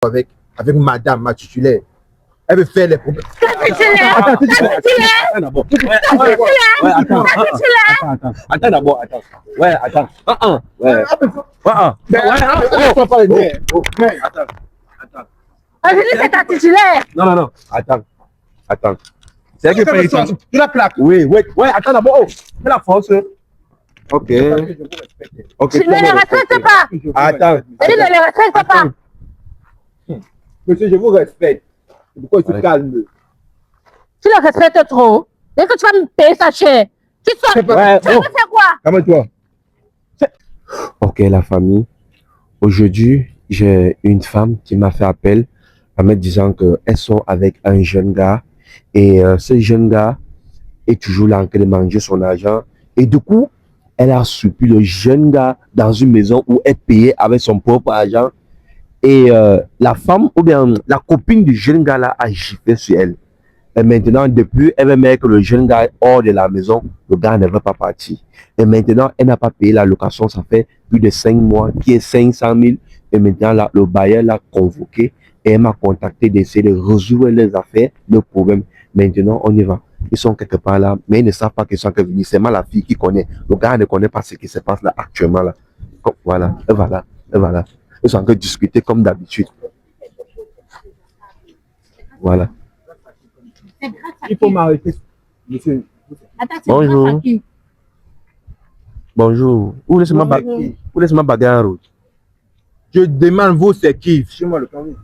avec madame, ma titulaire. Elle veut faire les problèmes. Attends d'abord, attends. Ouais, attends. Ouais. C'est ta titulaire. Non. Attends. C'est elle qui paye ça. Tu la plaques. Oui, attends d'abord. Fais la force. Ok. Tu ne les respectes pas. Attends. Tu ne les respectes pas. Monsieur, je vous respecte. Pourquoi je suis calme? Tu le respectes trop. Dès que tu vas me payer ça cher, tu sors. Tu vas faire quoi? Calme-toi. Ok, la famille. Aujourd'hui, j'ai une femme qui m'a fait appel en me disant qu'elles sont avec un jeune gars. Et ce jeune gars est toujours là en train de manger son argent. Et du coup, elle a suivi le jeune gars dans une maison où elle payait avec son propre argent. Et la femme, ou bien la copine du jeune gars là, a giflé sur elle. Et maintenant, depuis, elle veut mettre le jeune gars hors de la maison. Le gars ne veut pas partir. Et maintenant, elle n'a pas payé la location. Ça fait plus de 5 mois, qui est 500 000. Et maintenant, là, le bailleur l'a convoqué. Et elle m'a contacté d'essayer de résoudre les affaires, le problème. Maintenant, on y va. Ils sont quelque part là, mais ils ne savent pas qu'ils sont venus. C'est moi la fille qui connaît. Le gars ne connaît pas ce qui se passe là actuellement. Là. Voilà, et voilà. Ils sont en train de discuter comme d'habitude. Voilà. Il faut m'arrêter, monsieur. Bonjour. Bonjour. Où laissez-moi bagarre en route? Je demande vous, c'est qui? Chez moi, le camion.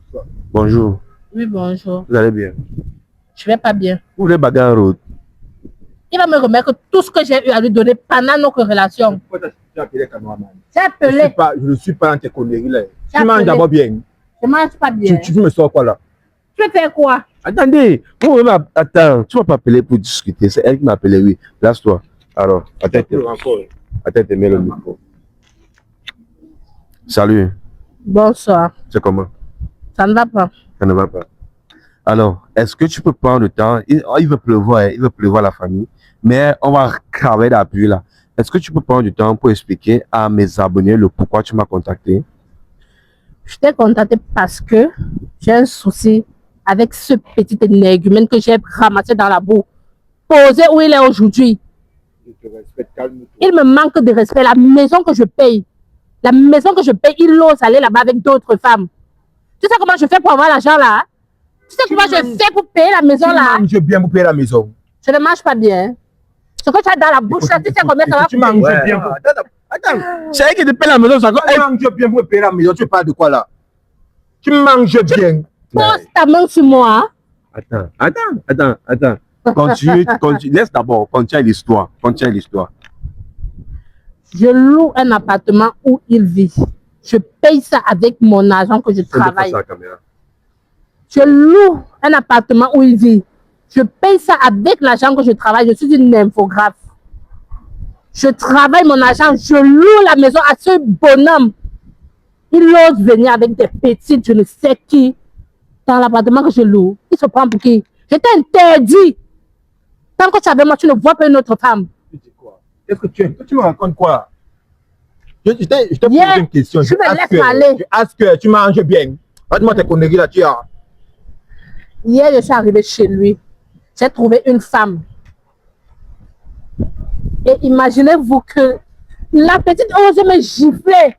Bonjour. Oui, bonjour. Vous allez bien? Je vais pas bien. Où voulez bagarre en route? Il va me remettre tout ce que j'ai eu à lui donner pendant notre relation. Pourquoi tu as appelé cameraman? J'ai appelé. Je ne suis pas dans tes conneries là. Tu manges d'abord bien. Je mange pas bien. Tu me sors quoi là? Tu veux faire quoi? Attendez, attends, tu m'as pas appelé pour discuter, c'est elle qui m'a appelé, oui. Place-toi. Alors, attends, mets le micro. Salut. Bonsoir. C'est comment? Ça ne va pas. Ça ne va pas. Alors, est-ce que tu peux prendre le temps? Il va pleuvoir la famille, mais on va travailler d'appui là. Est-ce que tu peux prendre du temps pour expliquer à mes abonnés le pourquoi tu m'as contacté? Je t'ai contacté parce que j'ai un souci avec ce petit énergumène que j'ai ramassé dans la boue, posé où il est aujourd'hui. Il me manque de respect. La maison que je paye, il ose aller là-bas avec d'autres femmes. Tu sais comment je fais pour avoir l'argent là? Tu sais comment je fais pour payer la maison là? Tu manges bien pour payer la maison. Je ne mange pas bien. Ce que tu as dans la bouche là, tu sais combien ça va coûter? Tu manges bien pour... Attends. C'est elle qui te paye la maison, ça quoi? Tu manges bien pour payer la maison. Tu parles de quoi là? Tu manges bien. Pose ta main sur moi. Attends. Continue. Laisse d'abord, continue l'histoire. Je loue un appartement où il vit. Je paye ça avec mon argent que je travaille. Je loue un appartement où il vit. Je paye ça avec l'argent que je travaille. Je suis une infographe. Je travaille mon argent. Je loue la maison à ce bonhomme. Il ose venir avec des petites, je ne sais qui, dans l'appartement que je loue. Il se prend pour qui? Je t'interdis. Tant que tu es avec moi, tu ne vois pas une autre femme. Tu dis quoi? Qu'est-ce que tu me racontes quoi? Je t'ai posé une question. Je me laisse aller. Tu manges bien. Dis-moi tes conneries là, tu as. Hier, je suis arrivée chez lui. J'ai trouvé une femme. Et imaginez-vous que la petite ose me gifler.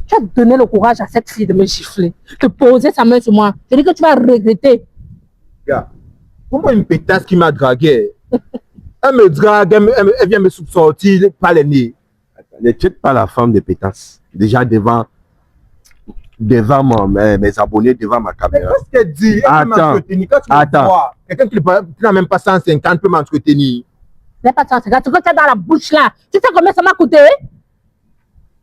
Tu as donné le courage à cette fille de me gifler, de poser sa main sur moi. Je dis que tu vas regretter. Regarde, pour moi, une pétasse qui m'a dragué. Elle me drague, elle vient me sortir par les nez. Ne tue pas la femme de pétasse. Déjà devant mes abonnés, devant ma caméra. Qu'est-ce qu'elle dit? Attends. Quelqu'un qui n'a même pas 150 peut m'entretenir. Ce n'est pas 150. Ce que tu as dans la bouche là, tu sais combien ça m'a coûté?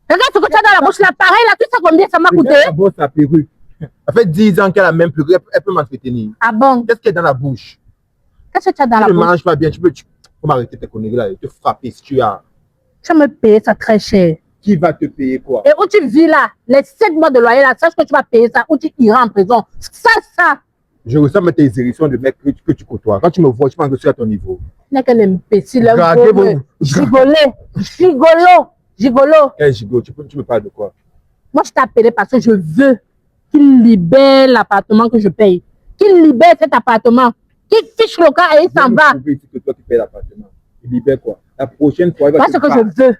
Regarde ce que tu as dans la bouche là, pareil là, tu sais combien ça m'a coûté? Regarde sa perruque. Ça fait 10 ans qu'elle a même perruque, elle peut m'entretenir. Ah bon? Qu'est-ce qu'il y a dans la bouche? Qu'est-ce que tu as dans la bouche? Tu ne manges pas bien, tu faut m'arrêter tes conneries là et te frapper si tu as. Tu vas me payer ça très cher. Qui va te payer quoi? Et où tu vis là, les 7 mois de loyer là, sache que tu vas payer ça, ou tu iras en prison. Ça. Je ressens tes érections de mec que tu côtoies. Quand tu me vois, je pense que je suis à ton niveau. Tu n'es qu'un imbécile, Gigolo. Gigolo. Eh, Gigo, tu me parles de quoi? Moi, je t'ai appelé parce que je veux qu'il libère l'appartement que je paye. Qu'il libère cet appartement. Qu'il fiche le cas et il s'en va. C'est toi qui payes l'appartement. Il libère quoi? La prochaine fois, il va Moi, ce que je veux.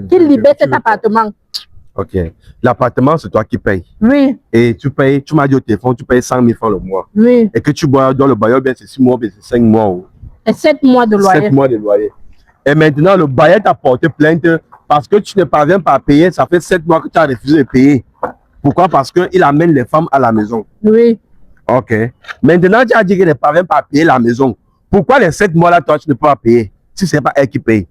Qu'il libère cet appartement. Ok. L'appartement, c'est toi qui payes. Oui, Et tu payes, tu m'as dit au téléphone, tu payes 100 000 francs le mois. oui. Et que tu bois dans le bailleur, bien c'est 6 mois, bien c'est 5 mois. Oh. Et 7 mois de loyer. 7 mois de loyer. Et maintenant, le bailleur t'a porté plainte parce que tu ne parviens pas à payer. Ça fait 7 mois que tu as refusé de payer. Pourquoi? Parce qu'il amène les femmes à la maison. Oui. Ok. Maintenant, tu as dit qu'il ne parvient pas à payer la maison. Pourquoi les 7 mois-là, toi, tu ne peux pas payer si ce n'est pas elle qui paye?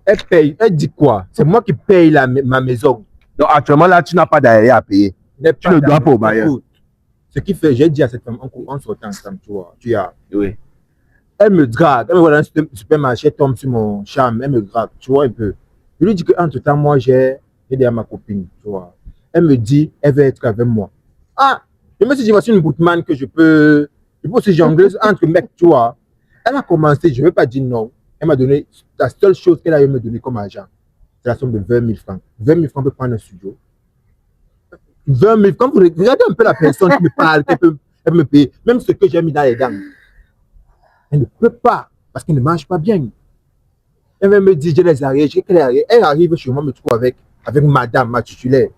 Elle paye. Elle dit quoi? C'est moi qui paye ma maison. Donc, actuellement, là, tu n'as pas d'arrêt à payer. Tu ne dois pas au bailleur. Ce qui fait, j'ai dit à cette femme, on sortant ensemble, tu vois. Oui. Elle me drague. Elle me voit dans le supermarché, elle tombe sur mon charme. Elle me drague, tu vois un peu. Je lui dis qu'entre temps, moi, j'ai derrière ma copine, tu vois. Elle me dit, elle veut être avec moi. Ah, je me suis dit, voici une boutman que je peux aussi jongler entre mecs, tu vois. Elle a commencé, je ne veux pas dire non. Elle m'a donné, la seule chose qu'elle a me donner comme argent, c'est la somme de 20 000 francs. 20 000 francs peut prendre un studio. 20 000 francs, vous regardez un peu la personne qui me parle, elle peut me payer. Même ce que j'ai mis dans les dents. Elle ne peut pas, parce qu'elle ne mange pas bien. Elle va me dire, j'ai les arrêts, j'ai quel arrêt. Elle arrive chez moi, me trouve avec madame, ma titulaire.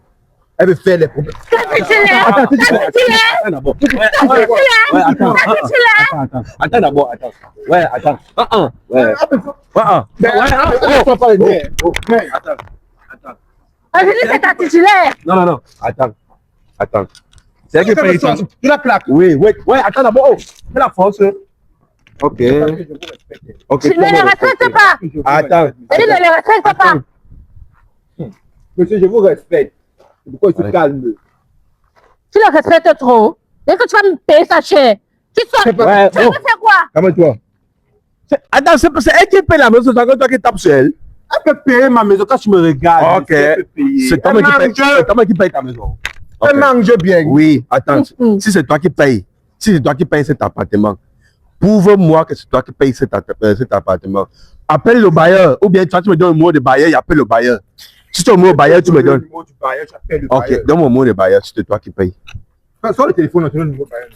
Elle veut faire les problèmes. Attends d'abord. Attends d'abord, attends. Ouais, attends. Ouais. Attends. Je dis c'est ta titulaire. Non. Attends. C'est elle qui paye ça. Tu la plaques. Oui. Ouais, attends d'abord. Fais la force. Ok. Tu ne les respectes pas. Attends. Tu ne les respectes pas. Monsieur, je vous respecte. Pourquoi il se calme? Tu le respectes trop. Dès que tu vas me payer ça cher, tu sors. Tu vas me faire quoi? Calme-toi. Attends, c'est elle qui paye la maison, c'est encore toi qui tapes sur elle. Elle peut payer ma maison quand tu me regardes. Ok. C'est toi qui paye ta maison. Elle mange bien. Oui, attends. Si c'est toi qui paye, cet appartement, prouve-moi que c'est toi qui paye cet appartement. Appelle le bailleur. Ou bien toi, tu me donnes le mot de bailleur, il appelle le bailleur. Si tu as le mot de bailleur, tu me donnes. Ok, donne mon mot de bailleur, c'est toi qui paye. Sors le téléphone, tu donnes le mot de bailleur.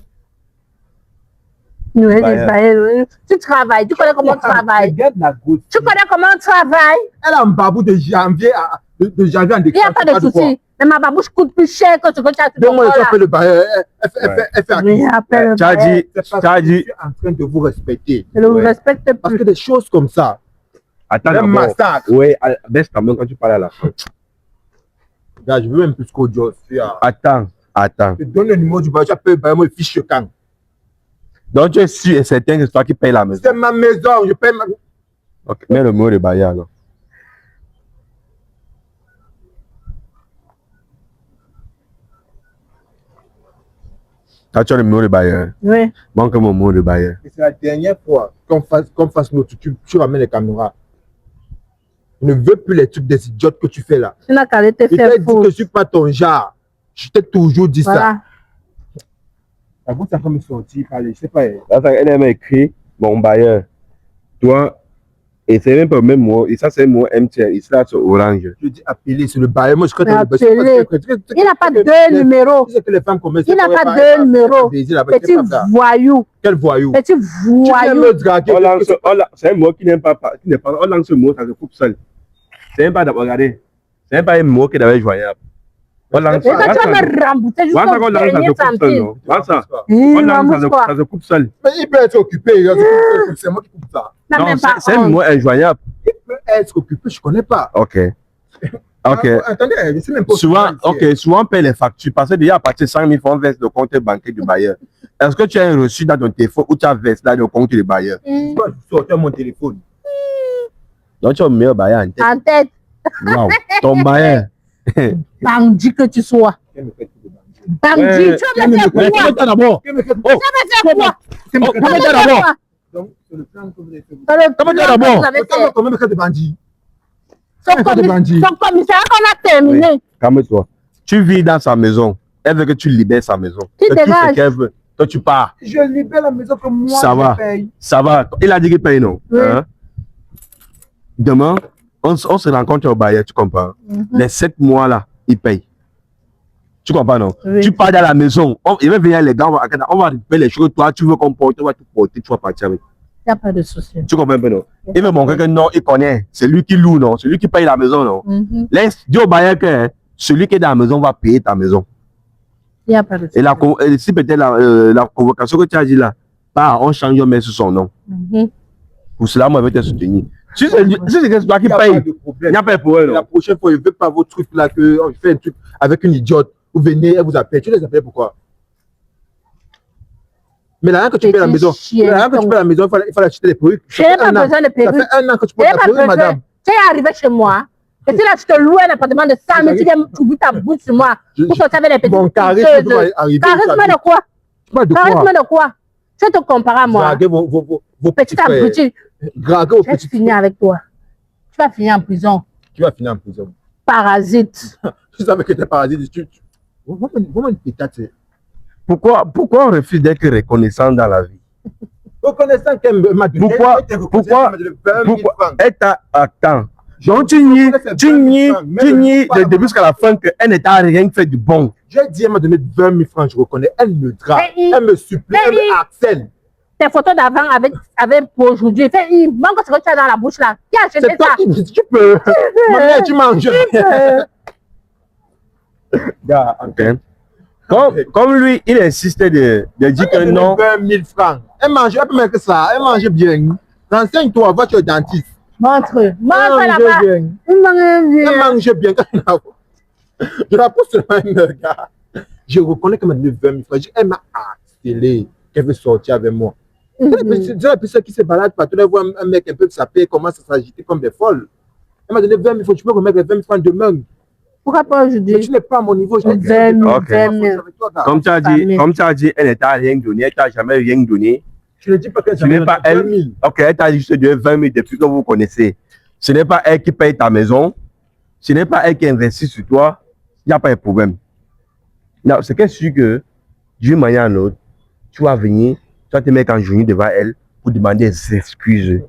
Oui, tu travailles, tu connais comment on travaille. Tu connais comment on travaille. Elle a un babou de janvier à décembre. Il n'y a pas de souci. Mais ma babouche coûte plus cher que ce que tu as donc moi, je fais le bailleur. Elle fait tu as dit. Je suis en train de vous respecter. Je ne vous respecte plus. Parce que des choses comme ça. Attends, un massacre. Oui, baisse ta main quand tu parles à la fin. Regarde, je veux même plus qu'audio. Attends. Je donne le numéro du bailleur, tu appelles le bailleur, moi, il fiche quand. Donc tu es sûr et certain que c'est toi qui paye la maison. C'est ma maison, je paye ma... Ok, mets le mot de bailleur alors. Tu as le mot de bailleur. Oui. Manque mon mot de bailleur. C'est la dernière fois qu'on fasse notre truc, tu ramènes les caméras. Je ne veux plus les trucs des idiotes que tu fais là. Tu n'as qu'à te Je faire t'ai dit que je faux. ne suis pas ton genre. Je t'ai toujours dit ça. Voilà. La goutte, ça va me sortir, parler, je sais pas. Elle m'a écrit, mon bailleur, toi, et c'est même pas le même mot, et ça c'est le mot MTN, ici là c'est orange. Je dis appeler sur le bailleur. Moi, je crois que Il n'a pas deux numéros. Tu sais que les femmes commencent. Il n'a pas deux numéros. Petit voyou. Quel voyou? Petit voyou. C'est un mot qui n'est pas, on lance ce mot, ça se coupe seul. C'est même pas d'abord, regardez. C'est même pas un mot qui est joignable. On lance ça. Et ça, tu vas me rembourser jusqu'au dernier centime. Ça se coupe seul. Mais il peut être occupé. C'est moi qui coupe ça. Non, c'est un mot injoignable. Il peut être occupé, je ne connais pas. Ok. Attendez, je sais même pas. Souvent on paye les factures parce que déjà à partir de 100 000 francs, on verse le compte bancaire du bailleur. Est-ce que tu as un reçu dans ton téléphone ou tu as versé dans le compte du bailleur? Moi, je sortais mon téléphone. Donc tu as le meilleur bailleur en tête. En tête. Wow. Ton bailleur. Bandit que tu sois. Bandit, tu vas me faire quoi? Comment d'abord? Tu vas me faire quoi? Comment d'abord? Donc, c'est le plan que vous avez fait. Comment d'abord? Comment me fait de bandit? Son commissaire qu'on a terminé. Calme-toi. Tu vis dans sa maison. Elle veut que tu libères sa maison. Tu fais dégages. ce qu'elle veut. Toi, tu pars. Je libère la maison que moi, Ça je paye. Ça va. Il a dit qu'il paye, non? Oui. Hein? Demain, on se rencontre au bailleur, tu comprends? Les 7 mois là, il paye. Tu comprends, non? Oui. Tu pars dans la maison, il va venir les gars, on va récupérer les choses, toi, tu veux qu'on porte, on va tout porter, tu vas partir avec. Il n'y a pas de souci. Tu comprends un peu, non? Il veut montrer que non, il connaît. C'est lui qui loue, non? C'est lui qui paye la maison, non? Laisse, dis au bailleur que celui qui est dans la maison va payer ta maison. Il n'y a pas de souci. Et si peut-être la convocation que tu as dit là, bah, on change, on met sur son nom. Pour cela, moi, je vais te soutenir. Si c'est toi qui paye, il n'y a pas de problème. La prochaine fois, je ne veux pas vos trucs là, que on fait un truc avec une idiote. Vous venez, elle vous appelle. Tu les appelles pourquoi? Mais là, quand tu fais la maison, il faut acheter des perruques. Je n'ai pas besoin de perruques. Ça fait 1 an que tu portes la perruque, madame. Tu es arrivé chez moi. Et puis là, tu te loues un appartement de 100 000, tu viens ouvrir ta bouche sur moi pour sortir avec les petites Mon charisme choses. arriver. Charisme de quoi? Charisme de quoi? Tu te compares à moi. Draguer vos petits Petit abruti. Draguer vos Je vais petits finir avec toi. Tu vas finir en prison. Tu vas finir en prison. Parasite. Tu savais que tu es parasite. Vraiment une pétate. Pourquoi on refuse d'être reconnaissant dans la vie? Reconnaissant qu'elle m'a donné. Pourquoi attends. Donc tu nies de début jusqu'à la fin qu'elle n'était rien fait du bon. J'ai dit, elle m'a donné 20 000 francs, je reconnais. Elle me drague, elle me supplie, elle me harcèle. Tes photos d'avant avec pour aujourd'hui. Il manque ce que tu as dans la bouche là. Qui a acheté C'est toi ça? qui me dis, tu peux. Ma mère, tu manges. Okay. Comme lui, il insistait de dire que non. 20 000 francs. Elle mange, elle peut mettre ça. Elle mange bien. Renseigne-toi, va chez le dentiste. Montre là-bas. Elle mange bien. Je la pousse seulement un gars. Je reconnais qu'elle m'a donné 20 000 francs. Elle m'a harcelé qu'elle veut sortir avec moi. C'est la personne qui se balade partout. Elle voit un mec un peu sapé, commence à s'agiter comme des folles. Elle m'a donné 20 000 francs. Tu peux remettre les 20 000 francs demain. Pourquoi pas aujourd'hui? Tu n'es pas à mon niveau. Comme tu as dit, elle n'était rien donné, elle t'a jamais rien donné. Je ne dis pas qu'elle Ce n'est pas elle. Ok, elle t'a juste donné 20 000 depuis que vous connaissez. Ce n'est pas elle qui paye ta maison. Ce n'est pas elle qui investit sur toi. Il n'y a pas de problème. Non, c'est qu'elle sûr que d'une manière ou d'une autre, tu vas venir, tu vas te mettre en genou devant elle pour demander des excuses.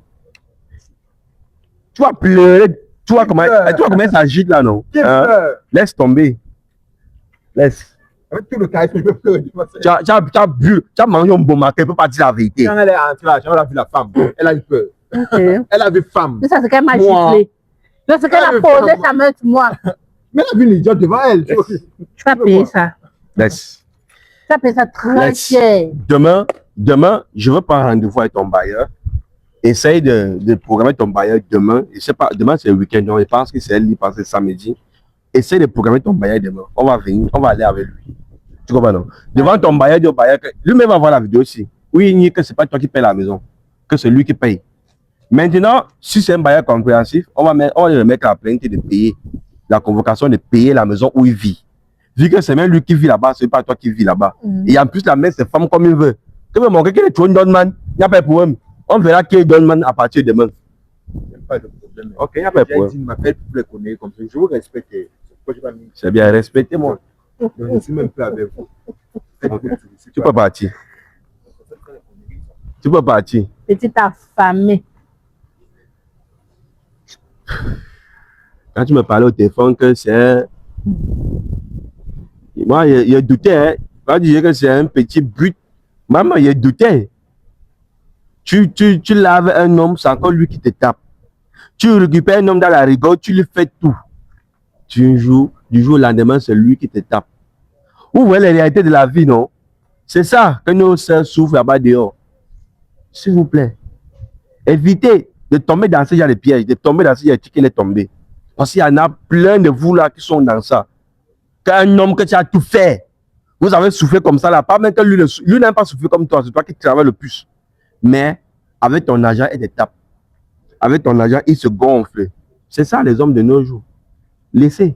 Tu vas pleurer. Tu vois comment ça agite là, non? Laisse tomber. Laisse. Avec tout le charisme, je peux pleurer. Tu as mangé un bon matin, tu peux pas dire la vérité. Quand elle est entrée là, elle a vu la femme. Elle a eu peur. Elle a vu femme. C'est ça, c'est qu'elle m'a giflé. C'est qu'elle a posé sa main sur moi. Mais elle a vu une idiote devant elle. Tu vas payer ça. Laisse. Tu vas payer ça très cher. Demain, je veux pas rendez-vous avec ton bailleur. Essaye de programmer ton bailleur demain. Je sais pas, demain c'est le week-end, donc je pense que c'est elle qui passe samedi. Essaye de programmer ton bailleur demain. On va venir, on va aller avec lui. Tu comprends, non? Devant ton bailleur, lui-même va voir la vidéo aussi. Oui, il nie que c'est pas toi qui paye la maison, que c'est lui qui paye. Maintenant, si c'est un bailleur compréhensif, on va le mettre la plainte de payer la convocation, de payer la maison où il vit. Vu que c'est même lui qui vit là-bas, c'est pas toi qui vis là-bas. Et en plus, la mère, c'est femme comme il veut. Que me montrer qu'il est trop donne man, il n'y a pas de problème. On verra qui est donne man à partir de demain. Il n'y a pas de problème. Ok, il n'y a pas de problème. Il m'appelle pour les connaître comme ça. Je vous respecte. C'est bien, respectez-moi. Je suis même pas avec vous. Tu peux partir. Tu peux partir. Petite affamée. Quand tu me parlais au téléphone que c'est... Moi, il doutait. Hein. Quand tu disais que c'est un petit but, maman, il doutait. Tu laves un homme, c'est encore lui qui te tape. Tu récupères un homme dans la rigole, tu lui fais tout. Du jour au lendemain, c'est lui qui te tape. Vous voyez les réalités de la vie, non? C'est ça que nos sœurs souffrent là-bas dehors. S'il vous plaît, évitez de tomber dans ce genre de pièges, de tomber dans ce genre de qu'il est tombé. Parce qu'il y en a plein de vous là qui sont dans ça. Qu'un homme que tu as tout fait, vous avez souffert comme ça là, pas même que lui n'a pas souffert comme toi, c'est toi qui travailles le plus. Mais avec ton argent, il te tape. Avec ton argent, il se gonfle. C'est ça les hommes de nos jours. Laissez.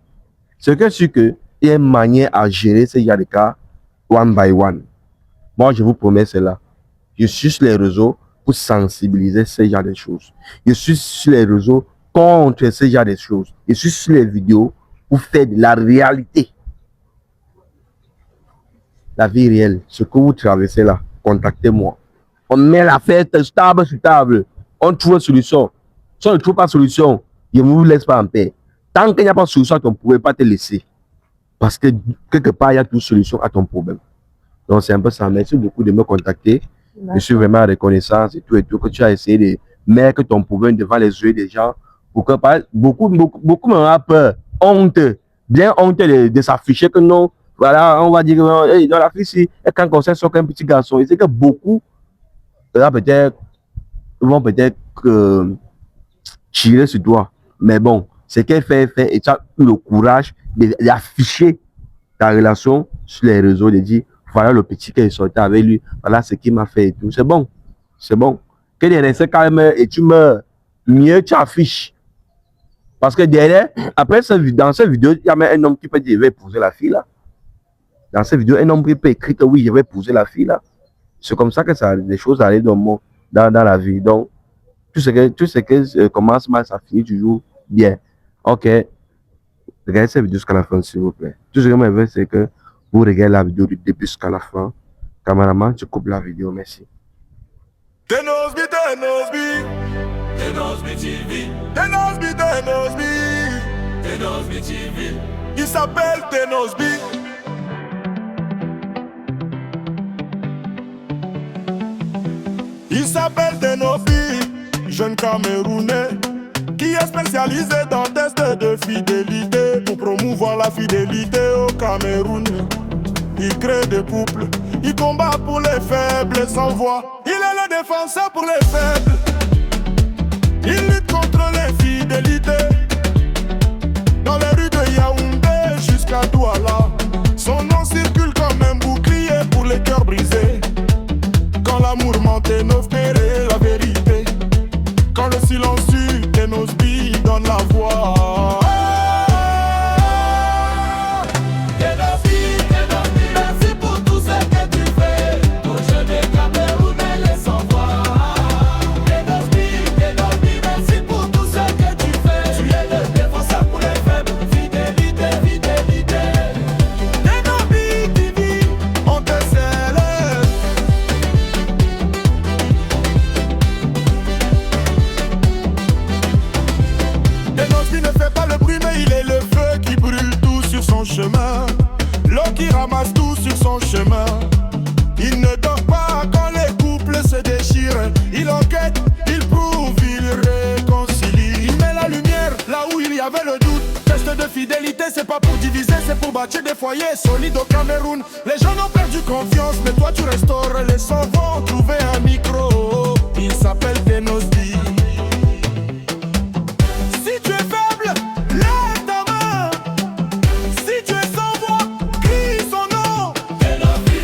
C'est que sûr qu'il y a une manière à gérer ces genre de cas one by one. Moi, je vous promets cela. Je suis sur les réseaux pour sensibiliser ces genre de choses. Je suis sur les réseaux contre ces genre de choses. Je suis sur les vidéos pour faire de la réalité. La vie réelle, ce que vous traversez là, contactez-moi. On met l'affaire stable sur table. On trouve une solution. Si on ne trouve pas de solution, je ne vous laisse pas en paix. Tant qu'il n'y a pas de solution, on ne pouvait pas te laisser. Parce que quelque part, il y a toute solution à ton problème. Donc, c'est un peu ça. Merci beaucoup de me contacter. Je suis vraiment reconnaissant et tout, que tu as essayé de mettre ton problème devant les yeux des gens. Pour que, beaucoup me peur, honte, bien honte de s'afficher que non. Voilà, on va dire, hey, dans la fille, si elle conseille sur un petit garçon, et c'est que beaucoup, là, peut-être, vont peut-être tirer sur toi. Mais bon, ce qu'elle fait, et tu as eu le courage d'afficher ta relation sur les réseaux, de dire, voilà le petit qui est sorti avec lui, voilà ce qu'il m'a fait et tout. C'est bon, c'est bon. Que des restes quand même et tu meurs, mieux tu affiches. Parce que derrière, après, dans cette vidéo, il y a même un homme qui peut dire, je vais épouser la fille là. Dans cette vidéo, un homme peut écrire que oui, je vais épouser la fille là. C'est comme ça que les choses arrivent dans la vie. Donc, tout ce que commence mal, ça finit toujours bien. Ok. Regardez cette vidéo jusqu'à la fin, s'il vous plaît. Tout ce que je veux, c'est que vous regardez la vidéo du début jusqu'à la fin. Cameraman, tu coupes la vidéo, merci. Tenosby TV. Tenosby TV. Il s'appelle Tenosby. Il s'appelle Tenosby, jeune Camerounais, qui est spécialisé dans test de fidélité pour promouvoir la fidélité au Cameroun. Il crée des couples, il combat pour les faibles sans voix. Il est le défenseur pour les faibles. Il lutte contre l'infidélité. Dans les rues de Yaoundé jusqu'à Douala, son nom circule comme un bouclier pour les cœurs brisés. Quand l'amour ment, Tenosby la vérité. Quand le silence tue, Tenosby donne la voix. Merci pour tout ce que tu fais. Aux jeunes Camerounais les sans voix. Tenosby, merci pour tout ce que tu fais. Tu es le défenseur pour les faibles. Fidélité. Tenosby TV, on te célèbre. Tenosby ne fait pas le bruit, mais il est le feu qui brûle tout sur son chemin. L'eau qui ramasse tout sur son chemin. Il ne dort pas quand les couples se déchirent. Il enquête, il prouve, il réconcilie. Il met la lumière là où il y avait le doute. Test de fidélité, c'est pas pour diviser, c'est pour bâtir des foyers solides au Cameroun. Les gens ont perdu confiance, mais toi tu restaures. Les sans vont trouver un micro. Il s'appelle Tenosby. Si tu es faible, lève ta main. Si tu es sans voix, crie son nom. Tenosby.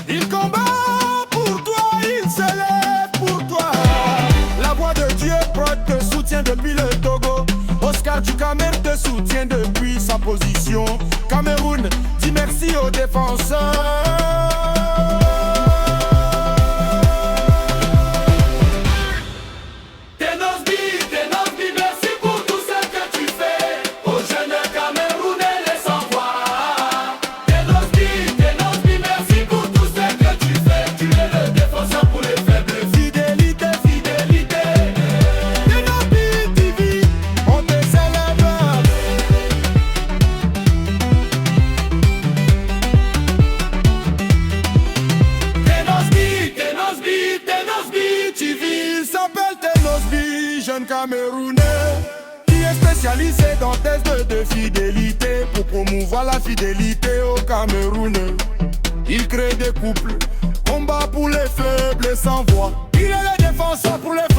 Il combat pour toi, il se lève pour toi. La voix de Dieu Prod te soutient depuis le Togo. Oscar du Cameroun te soutient depuis sa position. Cameroun, dis merci aux défenseurs. Tenosby, merci pour tout ce que tu fais. Aux jeunes Camerounais les sans voix. Tenosby, merci pour tout ce que tu fais. Tu es le défenseur pour les faibles. Fidélité. Tenosby TV, on te célèbre. Tenosby TV, il s'appelle Tenosby, jeune Camerounais, qui est spécialisé dans test de fidélité pour promouvoir la fidélité au Cameroun. Il crée des couples, combat pour les faibles sans voix. Il est le défenseur pour les